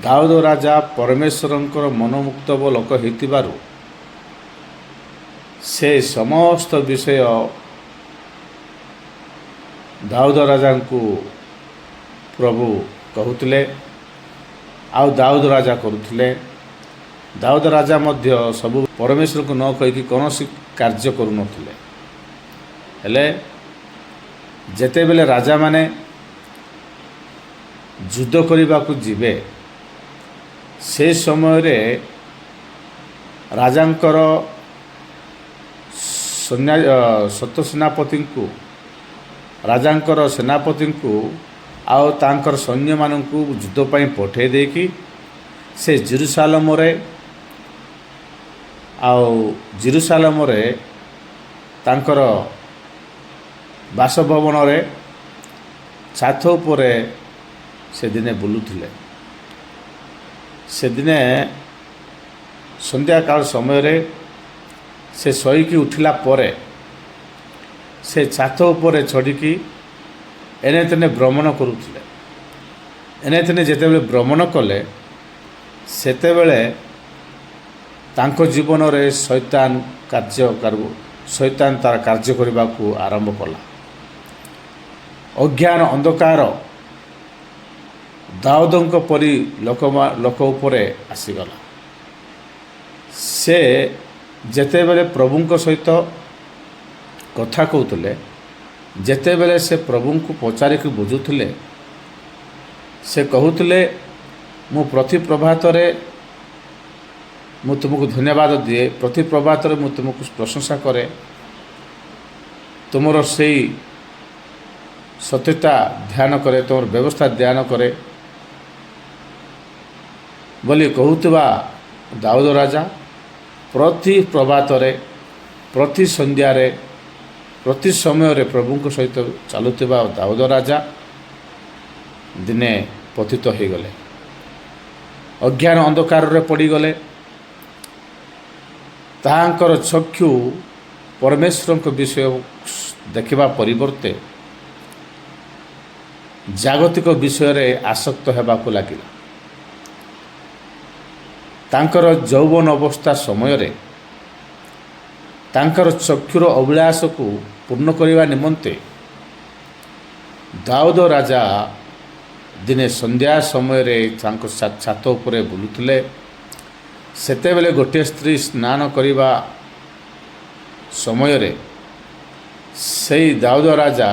ଦାଉଦ ରାଜା ପରମେଶ୍ୱରଙ୍କର ମନୋମୁଗ୍ଧ ଲୋକ ହୋଇଥିବାରୁ ସେ ସମସ୍ତ ବିଷୟ ଦାଉଦ ରାଜାଙ୍କୁ ପ୍ରଭୁ କହୁଥିଲେ ଆଉ ଦାଉଦ ରାଜା କରୁଥିଲେ। ଦାଉଦ ରାଜା ମଧ୍ୟ ସବୁ ପରମେଶ୍ୱରଙ୍କୁ ନ କହିକି କୌଣସି କାର୍ଯ୍ୟ କରୁନଥିଲେ। ହେଲେ ଯେତେବେଳେ ରାଜାମାନେ ଯୁଦ୍ଧ କରିବାକୁ ଯିବେ ସେ ସମୟରେ ରାଜାଙ୍କର ସେନାପତିଙ୍କୁ ରାଜାଙ୍କର ସେନାପତିଙ୍କୁ ଆଉ ତାଙ୍କର ସୈନ୍ୟମାନଙ୍କୁ ଯୁଦ୍ଧ ପାଇଁ ପଠାଇ ଦେଇକି ସେ ଜେରୁସାଲେମରେ ତାଙ୍କର ବାସଭବନରେ ଛାତ ଉପରେ ସେଦିନେ ବୁଲୁଥିଲେ। ସେଦିନେ ସନ୍ଧ୍ୟାକାଳ ସମୟରେ ସେ ଶୋଇକି ଉଠିଲା ପରେ ସେ ଛାତ ଉପରେ ଚଢ଼ିକି ଏନେ ତେନେ ଭ୍ରମଣ କରୁଥିଲେ। ଏନେ ତେନେ ଯେତେବେଳେ ଭ୍ରମଣ କଲେ ସେତେବେଳେ ତାଙ୍କ ଜୀବନରେ ଶୈତାନ ତାର କାର୍ଯ୍ୟ କରିବାକୁ ଆରମ୍ଭ କଲା। ଅଜ୍ଞାନ ଅନ୍ଧକାର ଦାଉଦଙ୍କ ପରି ଲୋକ ଉପରେ ଆସିଗଲା। ସେ ଯେତେବେଳେ ପ୍ରଭୁଙ୍କ ସହିତ କଥା କହୁଥିଲେ, ଯେତେବେଳେ ସେ ପ୍ରଭୁଙ୍କୁ ପଚାରିକି ବୁଝୁଥିଲେ, ସେ କହୁଥିଲେ ମୁଁ ପ୍ରତି ପ୍ରଭାତରେ ମୁଁ ତୁମକୁ ଧନ୍ୟବାଦ ଦିଏ, ପ୍ରତି ପ୍ରଭାତରେ ମୁଁ ତୁମକୁ ପ୍ରଶଂସା କରେ, ତୁମର ସେଇ ସତ୍ୟତା ଧ୍ୟାନ କରେ, ତୁମର ବ୍ୟବସ୍ଥା ଧ୍ୟାନ କରେ ବୋଲି କହୁଥିବା ଦାଉଦ ରାଜା ପ୍ରତି ପ୍ରଭାତରେ, ପ୍ରତି ସନ୍ଧ୍ୟାରେ, ପ୍ରତି ସମୟରେ ପ୍ରଭୁଙ୍କ ସହିତ ଚାଲୁଥିବା ଦାଉଦ ରାଜା ଦିନେ ପତିତ ହୋଇଗଲେ, ଅଜ୍ଞାନ ଅନ୍ଧକାରରେ ପଡ଼ିଗଲେ। ତାହାଙ୍କର ଚକ୍ଷୁ ପରମେଶ୍ୱରଙ୍କ ବିଷୟ ଦେଖିବା ପରିବର୍ତ୍ତେ ଜାଗତିକ ବିଷୟରେ ଆସକ୍ତ ହେବାକୁ ଲାଗିଲା। ତାଙ୍କର ଯୌବନ ଅବସ୍ଥା ସମୟରେ ତାଙ୍କର ଚକ୍ଷୁର ଅଭିଳାଷକୁ ପୂର୍ଣ୍ଣ କରିବା ନିମନ୍ତେ ଦାଉଦ ରାଜା ଦିନେ ସନ୍ଧ୍ୟା ସମୟରେ ତାଙ୍କ ଛାତ ଉପରେ ବୁଲୁଥିଲେ। ସେତେବେଳେ ଗୋଟିଏ ସ୍ତ୍ରୀ ସ୍ନାନ କରିବା ସମୟରେ ସେଇ ଦାଉଦ ରାଜା